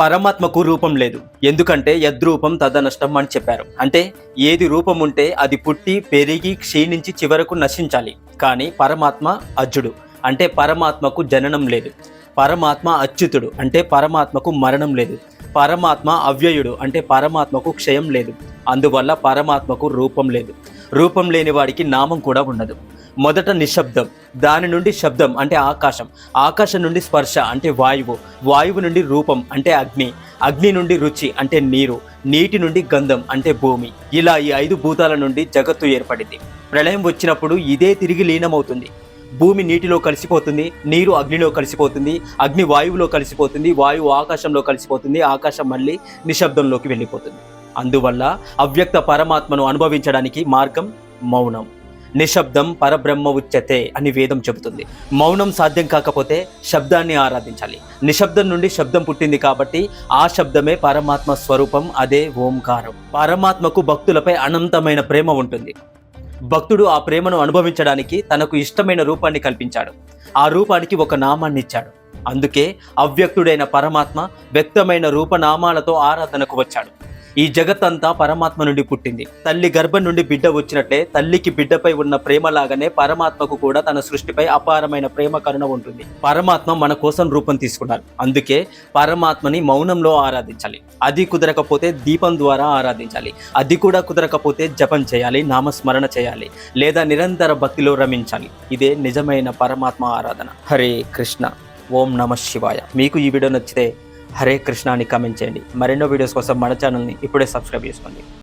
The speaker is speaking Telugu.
పరమాత్మకు రూపం లేదు. ఎందుకంటే యద్రూపం తదనష్టం అని చెప్పారు. అంటే ఏది రూపం ఉంటే అది పుట్టి పెరిగి క్షీణించి చివరకు నశించాలి. కానీ పరమాత్మ అజ్జుడు, అంటే పరమాత్మకు జననం లేదు. పరమాత్మ అచ్యుతుడు, అంటే పరమాత్మకు మరణం లేదు. పరమాత్మ అవ్యయుడు, అంటే పరమాత్మకు క్షయం లేదు. అందువల్ల పరమాత్మకు రూపం లేదు. రూపం లేని వాడికి నామం కూడా ఉండదు. మొదట నిశ్శబ్దం, దాని నుండి శబ్దం అంటే ఆకాశం, ఆకాశం నుండి స్పర్శ అంటే వాయువు, వాయువు నుండి రూపం అంటే అగ్ని, అగ్ని నుండి రుచి అంటే నీరు, నీటి నుండి గంధం అంటే భూమి. ఇలా ఈ 5 భూతాల నుండి జగత్తు ఏర్పడింది. ప్రళయం వచ్చినప్పుడు ఇదే తిరిగి లీనమవుతుంది. భూమి నీటిలో కలిసిపోతుంది, నీరు అగ్నిలో కలిసిపోతుంది, అగ్ని వాయువులో కలిసిపోతుంది, వాయువు ఆకాశంలో కలిసిపోతుంది, ఆకాశం మళ్ళీ నిశ్శబ్దంలోకి వెళ్ళిపోతుంది. అందువల్ల అవ్యక్త పరమాత్మను అనుభవించడానికి మార్గం మౌనం. నిశ్శబ్దం పరబ్రహ్మ ఉచ్యతే అని వేదం చెబుతుంది. మౌనం సాధ్యం కాకపోతే శబ్దాన్ని ఆరాధించాలి. నిశ్శబ్దం నుండి శబ్దం పుట్టింది కాబట్టి ఆ శబ్దమే పరమాత్మ స్వరూపం, అదే ఓంకారం. పరమాత్మకు భక్తులపై అనంతమైన ప్రేమ ఉంటుంది. భక్తుడు ఆ ప్రేమను అనుభవించడానికి తనకు ఇష్టమైన రూపాన్ని కల్పించాడు. ఆ రూపానికి ఒక నామాన్ని ఇచ్చాడు. అందుకే అవ్యక్తుడైన పరమాత్మ వ్యక్తమైన రూపనామాలతో ఆరాధనకు వచ్చాడు. ఈ జగత్తంతా పరమాత్మ నుండి పుట్టింది. తల్లి గర్భం నుండి బిడ్డ వచ్చినట్లే తల్లికి బిడ్డపై ఉన్న ప్రేమలాగానే పరమాత్మకు కూడా తన సృష్టిపై అపారమైన ప్రేమ కరుణ ఉంటుంది. పరమాత్మ మన కోసం రూపం తీసుకున్నారు. అందుకే పరమాత్మని మౌనంలో ఆరాధించాలి. అది కుదరకపోతే దీపం ద్వారా ఆరాధించాలి. అది కూడా కుదరకపోతే జపం చేయాలి, నామస్మరణ చేయాలి, లేదా నిరంతర భక్తిలో రమించాలి. ఇదే నిజమైన పరమాత్మ ఆరాధన. హరే కృష్ణ. ఓం నమః శివాయ. మీకు ఈ వీడియో నచ్చితే హరే కృష్ణ అని కామెంట్ చేయండి. మరెన్నో వీడియోస్ కోసం మన ఛానల్ని ఇప్పుడే సబ్స్క్రైబ్ చేసుకోండి.